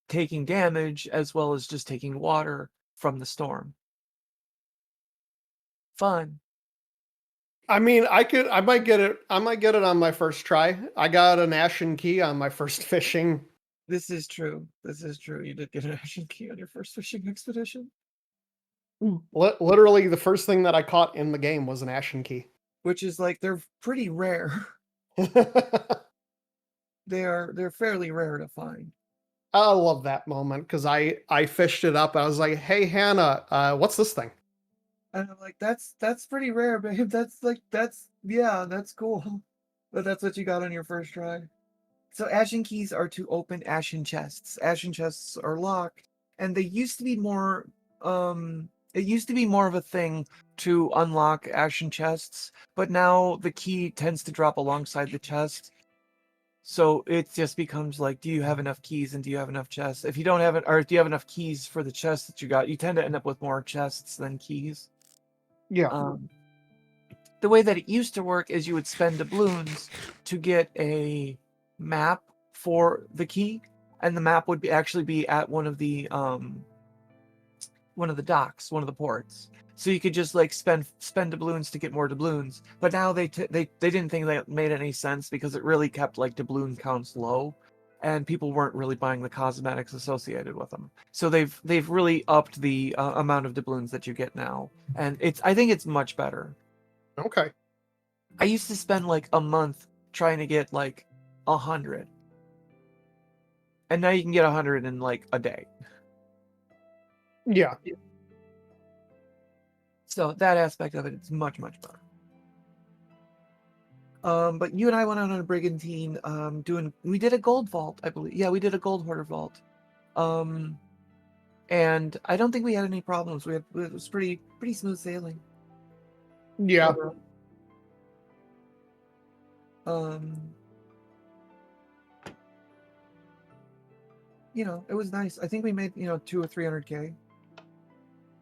taking damage as well as just taking water from the storm. Fun. I mean, I might get it. I might get it on my first try. I got an ashen key on my first fishing. This is true. This is true. You did get an action key on your first fishing expedition. Literally, the first thing that I caught in the game was an ashen key. Which is like they're pretty rare. They're fairly rare to find. I love that moment because I fished it up. I was like, "Hey Hannah, what's this thing?" And I'm like, that's pretty rare, babe. That's cool. But that's what you got on your first try. So ashen keys are to open ashen chests. Ashen chests are locked, and they used to be more it used to be more of a thing to unlock ashen chests, but now the key tends to drop alongside the chest. So it just becomes like, do you have enough keys and do you have enough chests? If you don't have it, or do you have enough keys for the chest that you got, you tend to end up with more chests than keys. Yeah. The way that it used to work is you would spend doubloons to get a map for the key, and the map would actually be at one of the docks, one of the ports. So you could just like spend doubloons to get more doubloons. But now they didn't think that made any sense because it really kept like doubloon counts low, and people weren't really buying the cosmetics associated with them. So they've really upped the amount of doubloons that you get now, and I think it's much better. Okay. I used to spend like a month trying to get like 100, and now you can get 100 in like a day. Yeah. So that aspect of it is much better. But you and I went out on a brigantine. We did a gold vault, I believe. Yeah, we did a gold hoarder vault. And I don't think we had any problems. It was pretty smooth sailing. Yeah. Overall. It was nice. I think we made 200 or 300K.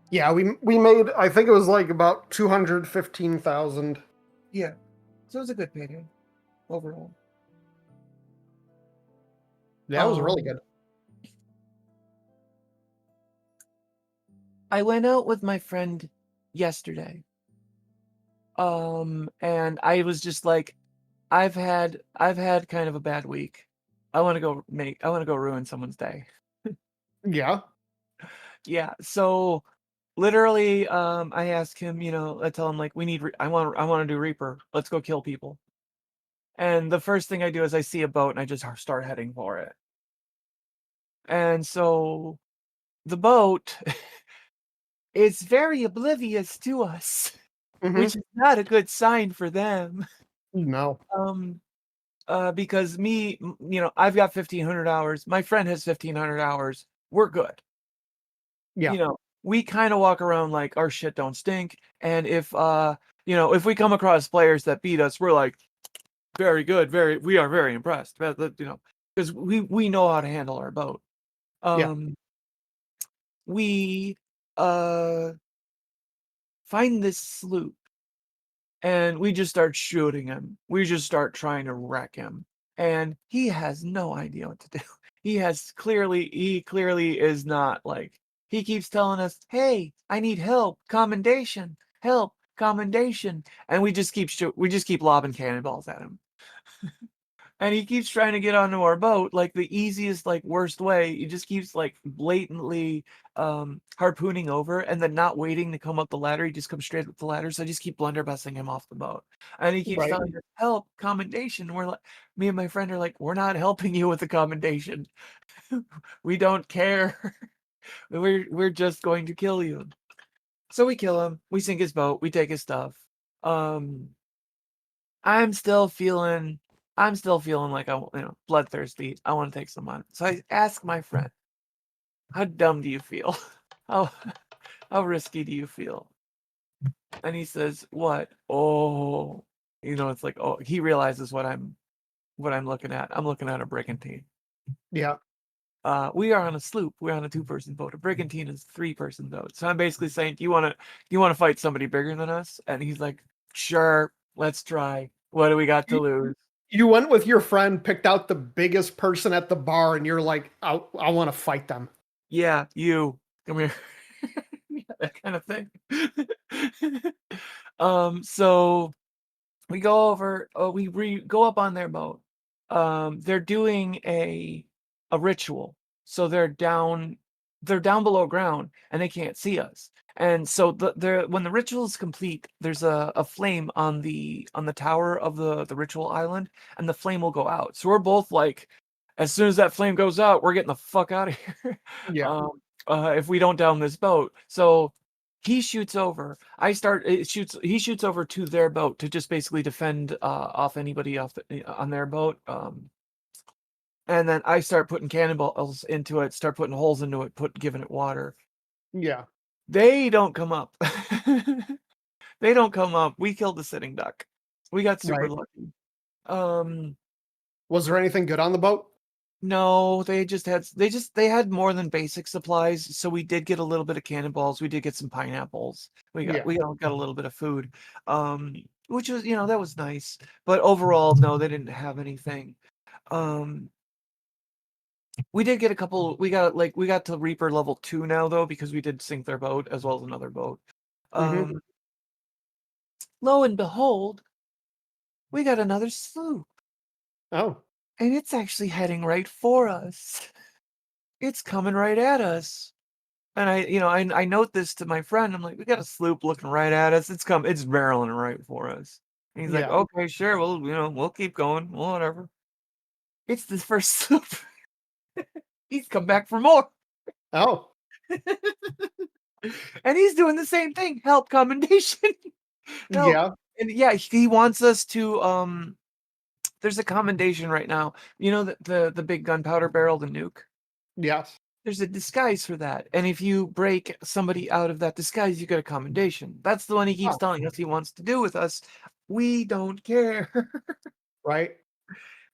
Yeah, we made, I think it was like about 215,000. Yeah, so it was a good payday overall. That was really good. I went out with my friend yesterday. And I was just like, I've had kind of a bad week. I want to go ruin someone's day. Yeah. Yeah, so literally I asked him, I tell him like I want to do Reaper. Let's go kill people. And the first thing I do is I see a boat and I just start heading for it. And so the boat is very oblivious to us, which is not a good sign for them. No. Because I've got 1,500 hours. My friend has 1,500 hours. We're good. Yeah. We kind of walk around like our shit don't stink. And if we come across players that beat us, we're like, very good, we are very impressed. Because we know how to handle our boat. We find this sloop and we just start shooting him. We just start trying to wreck him. And he has no idea what to do. He clearly is not like, he keeps telling us, hey, I need help, commendation, help, commendation. And we just keep lobbing cannonballs at him. And he keeps trying to get onto our boat, like the easiest, like worst way. He just keeps like blatantly harpooning over and then not waiting to come up the ladder. He just comes straight up the ladder. So I just keep blunderbussing him off the boat. And he keeps telling us, help, commendation. We're like, me and my friend are like, we're not helping you with the commendation. We don't care. We're just going to kill you. So we kill him. We sink his boat. We take his stuff. I'm still feeling like bloodthirsty. I want to take some on. So I ask my friend, how dumb do you feel? How risky do you feel? And he says, what? Oh, it's like, oh, he realizes what I'm looking at. I'm looking at a brigantine. Yeah. We are on a sloop. We're on a 2-person boat. A brigantine is a 3-person boat. So I'm basically saying, do you want to fight somebody bigger than us? And he's like, sure, let's try. What do we got to lose? You went with your friend, picked out the biggest person at the bar, and you're like, I want to fight them. Yeah, you come here. Yeah, that kind of thing. So we go over. We go up on their boat. They're doing a ritual, so they're down below ground and they can't see us. And so when the ritual is complete, there's a flame on the tower of the ritual island, and the flame will go out. So we're both like, as soon as that flame goes out, we're getting the fuck out of here. Yeah. If we don't down this boat. So he shoots over. He shoots over to their boat to just basically defend off anybody on their boat. And then I start putting cannonballs into it, start putting holes into it, giving it water. Yeah. They don't come up. They don't come up. We killed the sitting duck. We got super Right. lucky. Was there anything good on the boat? No, they had more than basic supplies. So we did get a little bit of cannonballs. We did get some pineapples. We got a little bit of food. Which was, that was nice. But overall, no, they didn't have anything. We did get a couple. We got to Reaper level 2 now though, because we did sink their boat as well as another boat. Mhm. Lo and behold, we got another sloop, Oh. and it's actually heading right for us. It's coming right at us. And I note this to my friend. I'm like, we got a sloop looking right at us. It's barreling right for us. And he's like, Yeah. okay, sure. We'll keep going. Well, whatever. It's the first sloop. He's come back for more. Oh. And he's doing the same thing. Help, commendation. Help. Yeah. And yeah, he wants us to there's a commendation right now. The big gunpowder barrel, the nuke. Yes. There's a disguise for that. And if you break somebody out of that disguise, you get a commendation. That's the one he keeps telling us he wants to do with us. We don't care. Right.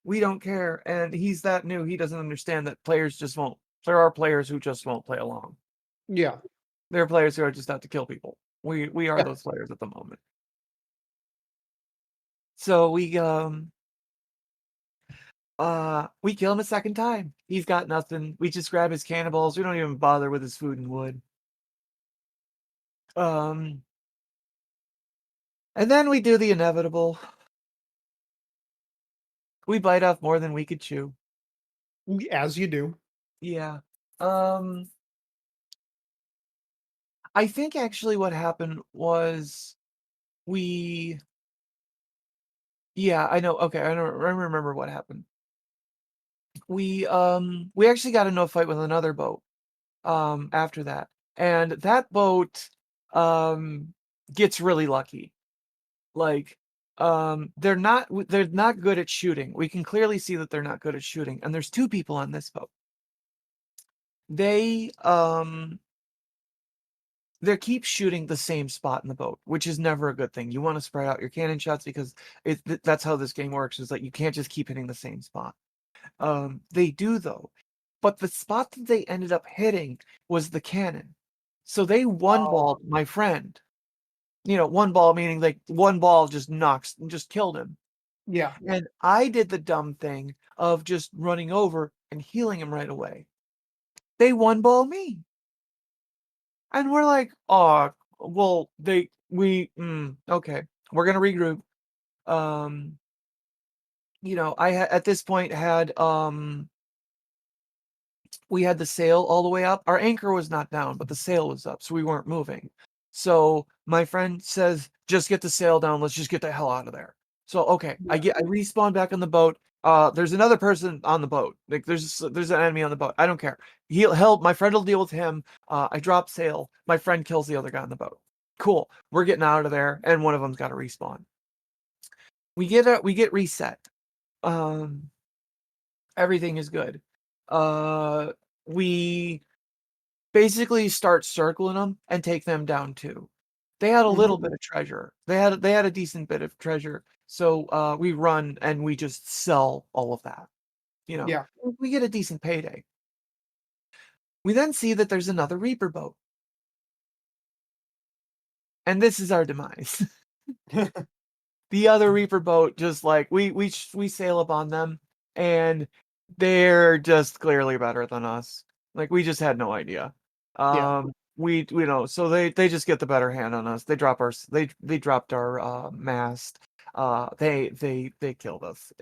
We don't care. And he's that new. He doesn't understand that there are players who just won't play along. Yeah. There are players who are just out to kill people. We are those players at the moment. So we kill him a second time. He's got nothing. We just grab his cannonballs. We don't even bother with his food and wood. And then we do the inevitable. We bite off more than we could chew. As you do. Yeah. I think actually what happened was yeah, I know. Okay, I remember what happened. We actually got into a fight with another boat after that. And that boat gets really lucky. Like they're not good at shooting. We can clearly see that they're not good at shooting. And there's 2 people on this boat. They keep shooting the same spot in the boat, which is never a good thing. You want to spread out your cannon shots because that's how this game works, is that you can't just keep hitting the same spot. They do though, but the spot that they ended up hitting was the cannon. So they one-balled my friend. One ball meaning like one ball just killed him. Yeah. And I did the dumb thing of just running over and healing him right away. They one-ball me. And we're like, oh, well, okay, we're gonna regroup. I at this point had we had the sail all the way up. Our anchor was not down, but the sail was up, so we weren't moving. So my friend says, just get the sail down, let's just get the hell out of there. So okay, I respawn back on the boat. there's another person on the boat. Like there's an enemy on the boat. I don't care. My friend will deal with him. I drop sail. My friend kills the other guy on the boat. Cool. We're getting out of there, and one of them's got to respawn. We get reset. Everything is good. We basically start circling them and take them down too. They had a little bit of treasure. They had a decent bit of treasure. So we run and we just sell all of that. Yeah. We get a decent payday. We then see that there's another Reaper boat. And this is our demise. The other Reaper boat, just like we sail up on them, and they're just clearly better than us. Like we just had no idea. Yeah. We so they just get the better hand on us. They dropped our mast. They killed us.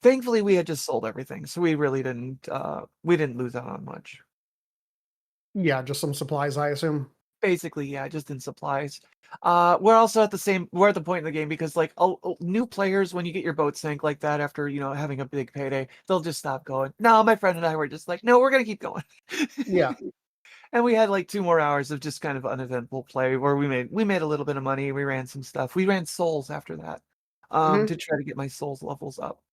Thankfully we had just sold everything, so we really didn't lose out on much. Yeah, just some supplies, I assume. Basically, yeah, just in supplies. We're also at the point in the game because like new players, when you get your boat sank like that after having a big payday, they'll just stop going. No, my friend and I were just like, no, we're gonna keep going. Yeah. And we had like 2 more hours of just kind of uneventful play where we made a little bit of money. We ran some stuff. We ran souls after that, to try to get my souls levels up.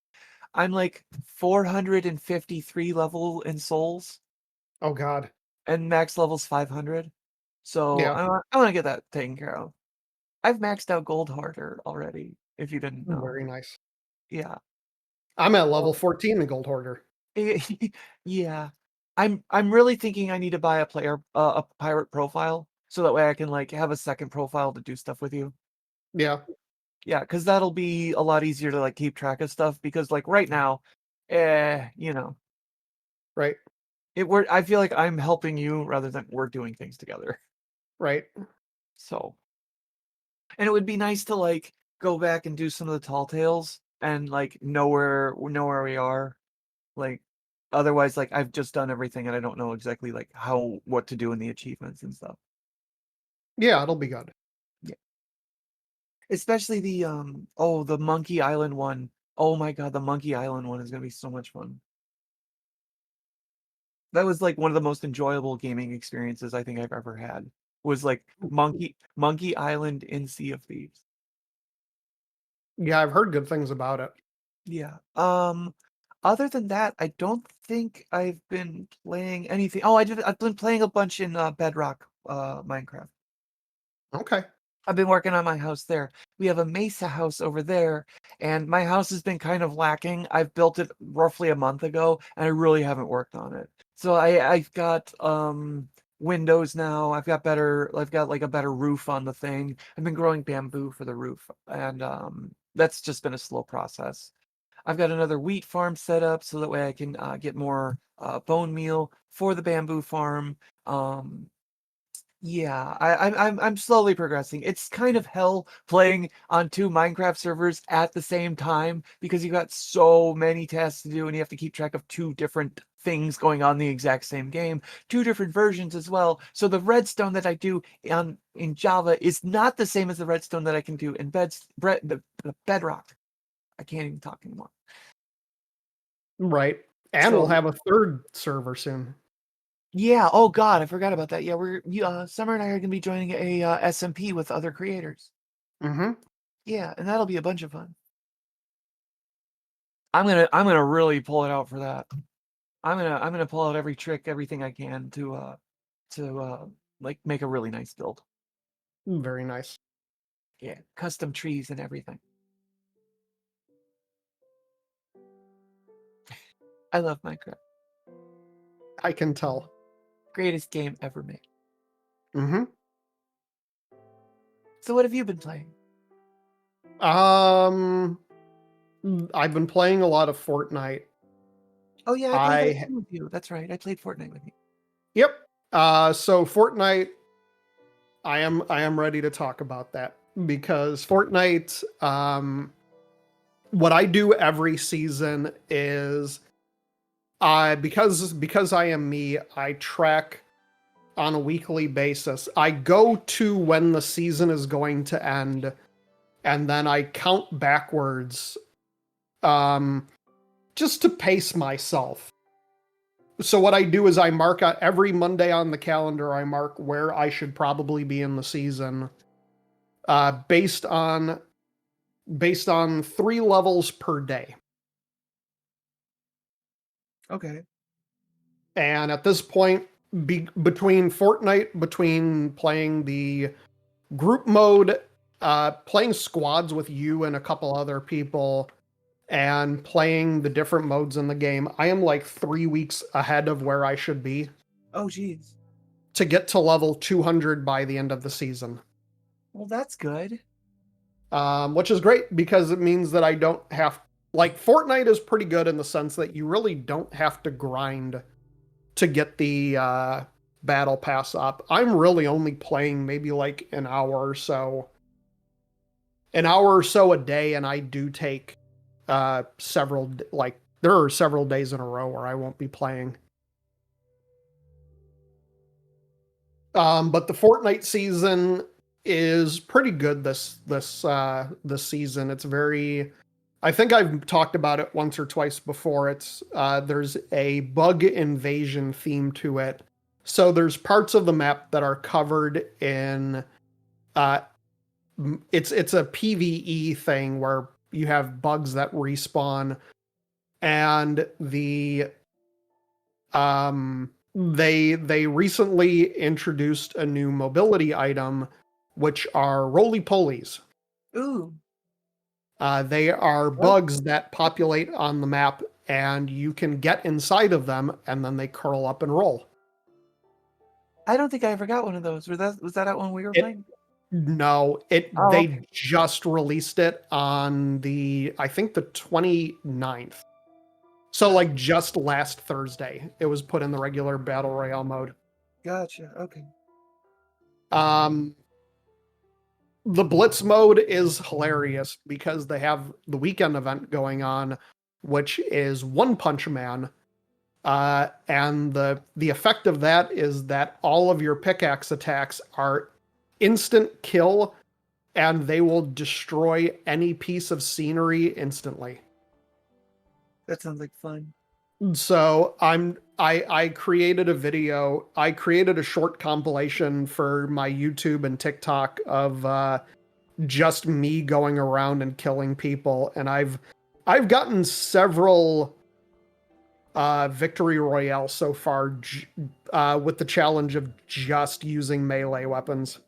I'm like 453 level in souls, Oh God. and max level's 500. So Yeah. I want to get that taken care of. I've maxed out Gold Hoarder already, if you didn't know. Very nice. Yeah. I'm at level 14 in Gold Hoarder. Yeah. I'm really thinking I need to buy a pirate profile so that way I can like have a second profile to do stuff with you. Yeah. Yeah, because that'll be a lot easier to like keep track of stuff because like right now, Right. I feel like I'm helping you rather than we're doing things together. Right. So, and it would be nice to like go back and do some of the tall tales and like know where we are. Like otherwise, like I've just done everything and I don't know exactly like what to do in the achievements and stuff. Yeah, it'll be good. Yeah. Especially the the Monkey Island one. Oh my god, the Monkey Island one is gonna be so much fun. That was like one of the most enjoyable gaming experiences I think I've ever had. Was like Monkey Island in Sea of Thieves. Yeah, I've heard good things about it. Yeah. Other than that, I don't think I've been playing anything. Oh, I've been playing a bunch in Bedrock Minecraft. Okay. I've been working on my house there. We have a Mesa house over there, and my house has been kind of lacking. I've built it roughly a month ago, and I really haven't worked on it. So I've got windows now. I've got like a better roof on the thing. I've been growing bamboo for the roof, and that's just been a slow process. I've got another wheat farm set up so that way I can get more bone meal for the bamboo farm. Yeah, I'm slowly progressing. It's kind of hell playing on 2 Minecraft servers at the same time because you got so many tasks to do and you have to keep track of 2 different things going on in the exact same game, 2 different versions as well. So the redstone that I do in Java is not the same as the redstone that I can do in the Bedrock. I can't even talk anymore. Right. And we'll have a third server soon. Yeah. Oh God, I forgot about that. Yeah, Summer and I are gonna be joining a SMP with other creators. Mm-hmm. Yeah, and that'll be a bunch of fun. I'm gonna really pull it out for that. I'm gonna pull out every trick, everything I can to like make a really nice build. Very nice. Yeah, custom trees and everything. I love Minecraft. I can tell. Greatest game ever made. Mm-hmm. So what have you been playing? I've been playing a lot of Fortnite. Oh yeah, I played that game with you. That's right. I played Fortnite with you. Yep. So Fortnite, I am ready to talk about that because Fortnite, what I do every season is because I am me, I track on a weekly basis. I go to when the season is going to end, and then I count backwards just to pace myself. So what I do is I mark out every Monday on the calendar, I mark where I should probably be in the season, based on 3 levels per day. Okay. And at this point, between Fortnite, between playing the group mode, playing squads with you and a couple other people, and playing the different modes in the game, I am like 3 weeks ahead of where I should be Oh, geez. to get to level 200 by the end of the season. Well, that's good. Which is great because it means that I don't have, like, Fortnite is pretty good in the sense that you really don't have to grind to get the battle pass up. I'm really only playing maybe like an hour or so a day, and I do take several, like, there are several days in a row where I won't be playing. But the Fortnite season is pretty good this season. It's very, I think I've talked about it once or twice before. It's there's a bug invasion theme to it. So there's parts of the map that are covered in it's a PvE thing where you have bugs that respawn, and they recently introduced a new mobility item, which are roly-polies. Ooh. They are bugs that populate on the map, and you can get inside of them, and then they curl up and roll. I don't think I ever got one of those. Was that out when we were playing? No, Oh, they okay. just released it on I think the 29th. So like just last Thursday, it was put in the regular Battle Royale mode. Gotcha. Okay. The Blitz mode is hilarious because they have the weekend event going on, which is One Punch Man. And the effect of that is that all of your pickaxe attacks are instant kill, and they will destroy any piece of scenery instantly. That sounds like fun. So I created a video. I created a short compilation for my YouTube and TikTok of just me going around and killing people, and I've gotten several victory royale so far with the challenge of just using melee weapons.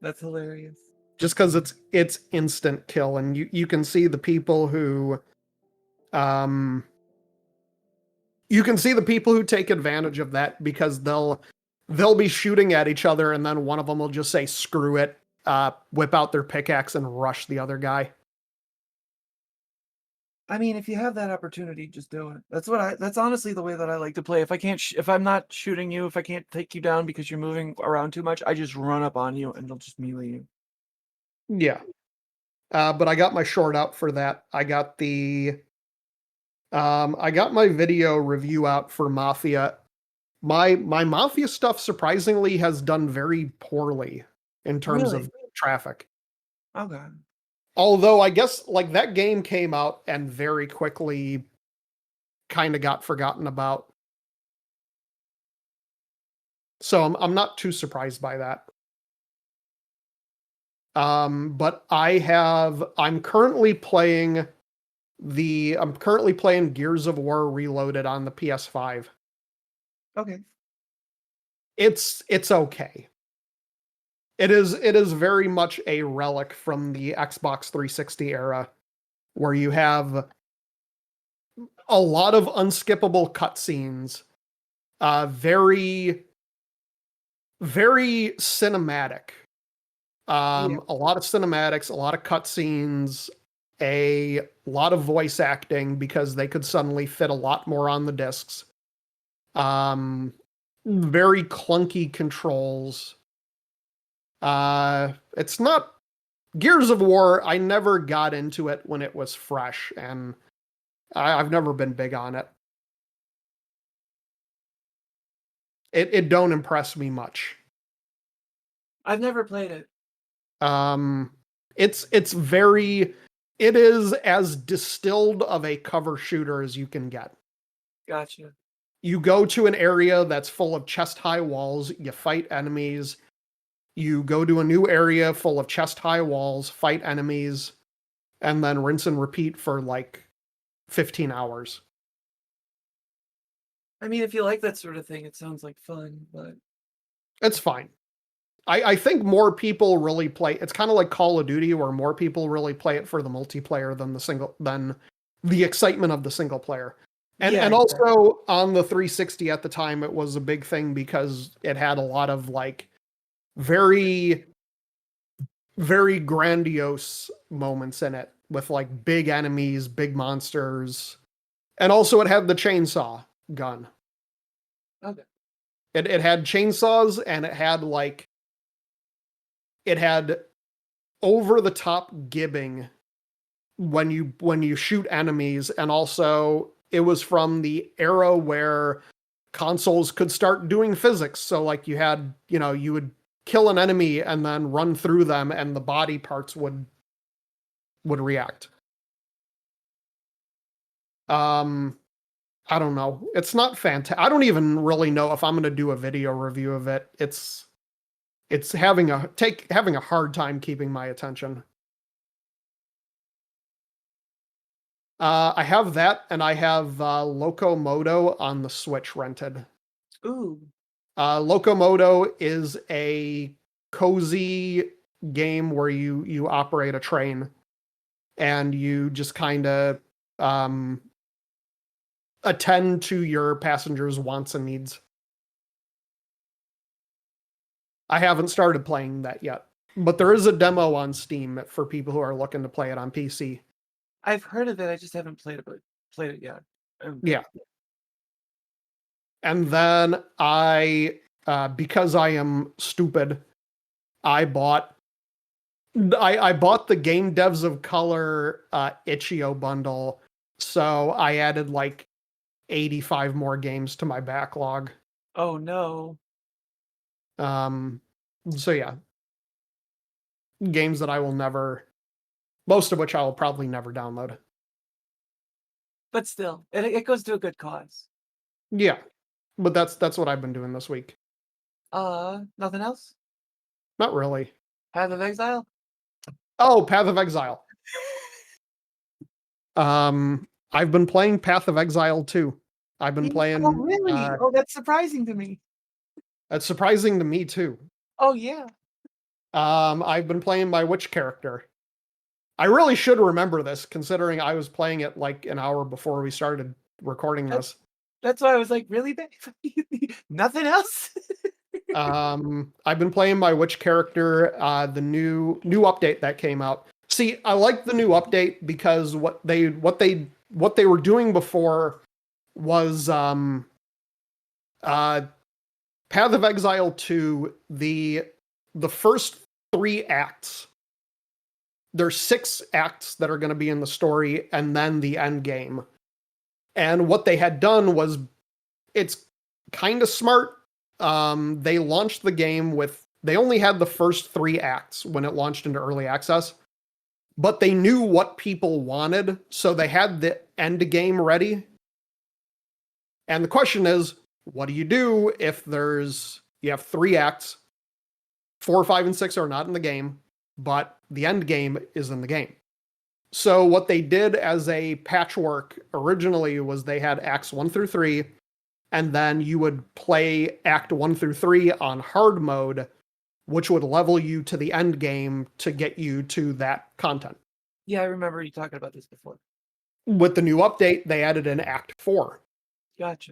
That's hilarious. Just because it's instant kill, and you can see the people who take advantage of that, because they'll be shooting at each other, and then one of them will just say screw it, whip out their pickaxe and rush the other guy. I mean, if you have that opportunity, just do it. That's honestly the way that I like to play. If I can't, if I'm not shooting you, if I can't take you down because you're moving around too much, I just run up on you and they'll just melee you. Yeah. But I got my short out for that. I got my video review out for Mafia. My Mafia stuff surprisingly has done very poorly in terms of traffic. Oh god. Although I guess like that game came out and very quickly kind of got forgotten about. So I'm not too surprised by that. But I'm currently playing Gears of War Reloaded on the PS5. Okay. It's okay. It is very much a relic from the Xbox 360 era, where you have a lot of unskippable cutscenes, very, very cinematic. A lot of cinematics, a lot of cutscenes, a lot of voice acting, because they could suddenly fit a lot more on the discs. Very clunky controls. It's not Gears of War. I never got into it when it was fresh, and I've never been big on it. It don't impress me much. I've never played it. It's very It is as distilled of a cover shooter as you can get. Gotcha. You go to an area that's full of chest-high walls, you fight enemies. You go to a new area full of chest-high walls, fight enemies, and then rinse and repeat for like 15 hours. I mean, if you like that sort of thing, it sounds like fun, but It's fine. I think more people really play. It's kind of like Call of Duty, where more people really play it for the multiplayer than the excitement of the single player. And Yeah, and exactly. also on the 360 at the time, it was a big thing because it had a lot of like very, very grandiose moments in it with like big enemies, big monsters, and also it had the chainsaw gun. Okay. It had chainsaws, and it had over the top gibbing when you shoot enemies, and also it was from the era where consoles could start doing physics. So like you would kill an enemy and then run through them, and the body parts would react. I don't know. It's not fantastic. I don't even really know if I'm going to do a video review of it. It's having a hard time keeping my attention. I have that, and I have Locomodo on the Switch rented. Ooh. Locomodo is a cozy game where you operate a train, and you just kind of attend to your passengers' wants and needs. I haven't started playing that yet, but there is a demo on Steam for people who are looking to play it on PC. I've heard of it. I just haven't played it yet. Yeah. And then because I am stupid, I bought the Game Devs of Color Itch.io bundle, so I added like 85 more games to my backlog. Oh no. So yeah. Games that I will never, most of which I will probably never download. But still, it goes to a good cause. Yeah. But that's what I've been doing this week. Nothing else? Not really. Path of Exile? Oh, Path of Exile. I've been playing Path of Exile too. I've been playing. Oh, really? Oh, that's surprising to me. That's surprising to me too. Oh, yeah. I've been playing my witch character. I really should remember this, considering I was playing it like an hour before we started recording this. That's why I was like, really? Nothing else? I've been playing my witch character, the new update that came out. See, I like the new update because what they were doing before was Path of Exile 2, the first 3 acts. There's 6 acts that are going to be in the story, and then the end game. And what they had done was, it's kind of smart. They launched the game they only had the first 3 acts when it launched into early access, but they knew what people wanted, so they had the end game ready. And the question is, what do you do if you have 3 acts, 4, 5, and 6 are not in the game, but the end game is in the game? So what they did as a patchwork originally was they had acts 1 through 3, and then you would play act 1 through 3 on hard mode, which would level you to the end game to get you to that content. Yeah, I remember you talking about this before. With the new update, they added an act 4. Gotcha.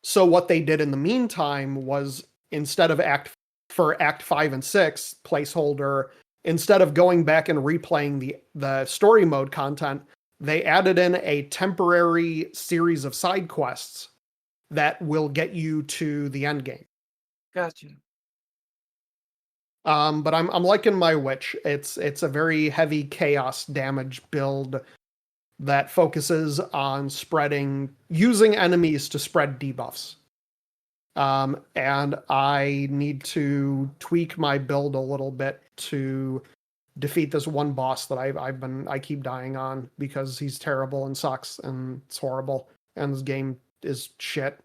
So what they did in the meantime was, instead of act 5 and 6 placeholder, instead of going back and replaying the story mode content, they added in a temporary series of side quests that will get you to the end game. Gotcha. But I'm liking my witch. It's a very heavy chaos damage build that focuses on using enemies to spread debuffs. And I need to tweak my build a little bit to defeat this one boss that I keep dying on because he's terrible and sucks and it's horrible and this game is shit.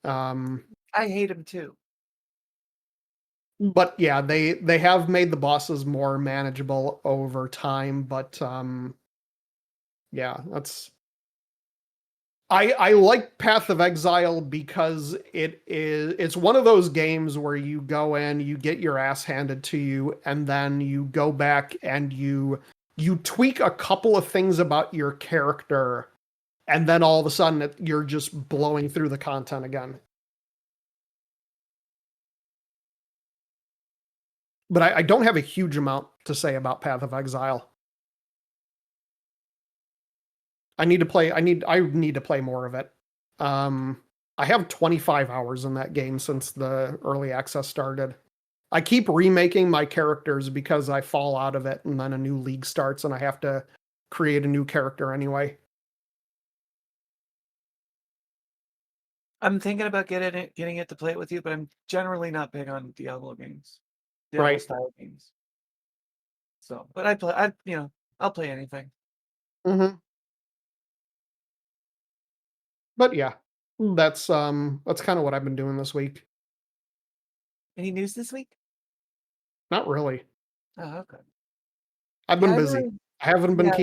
I hate him too. But yeah, they have made the bosses more manageable over time, but yeah, that's I like Path of Exile because it's one of those games where you go in, you get your ass handed to you, and then you go back and you tweak a couple of things about your character, and then all of a sudden you're just blowing through the content again. But I don't have a huge amount to say about Path of Exile. I need to play more of it. I have 25 hours in that game since the early access started. I keep remaking my characters because I fall out of it and then a new league starts and I have to create a new character anyway. I'm thinking about getting it to play it with you, but I'm generally not big on Diablo games. Diablo Right. style games. So, but I'll play anything. Mm-hmm. But yeah, that's kind of what I've been doing this week. Any news this week? Not really. Oh, okay. I've been Yeah, I busy. really- I haven't been yeah.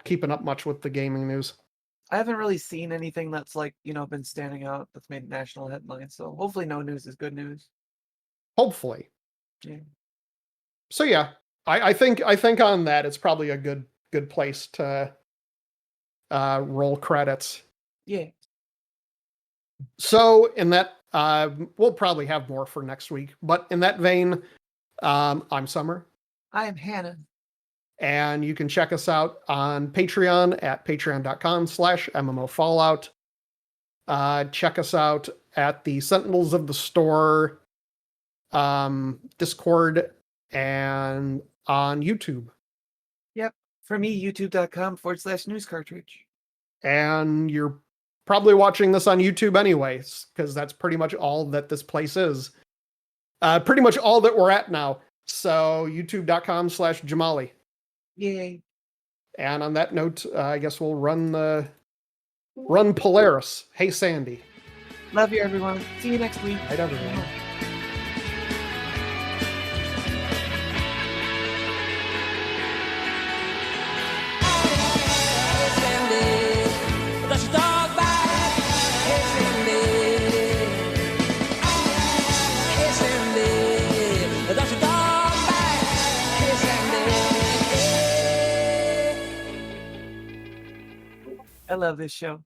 keeping up much with the gaming news. I haven't really seen anything that's like, been standing out that's made national headlines. So hopefully no news is good news. Hopefully. Yeah. So yeah, I think on that it's probably a good place to roll credits. Yeah. So in that, we'll probably have more for next week. But in that vein, I'm Summer. I am Hannah. And you can check us out on Patreon at patreon.com/MMO Fallout. Check us out at the Sentinels of the Store Discord and on YouTube. Yep. For me, youtube.com/news cartridge. And you're probably watching this on YouTube anyways, because that's pretty much all that this place is. Pretty much all that we're at now. So youtube.com/Jamali. Yay. And on that note, I guess we'll run Polaris. Hey, Sandy. Love you, everyone. See you next week. Night, everyone. That's a dog bite. Hey, Cindy. Hey, Cindy. That's a dog bite. Hey, Cindy. I love this show.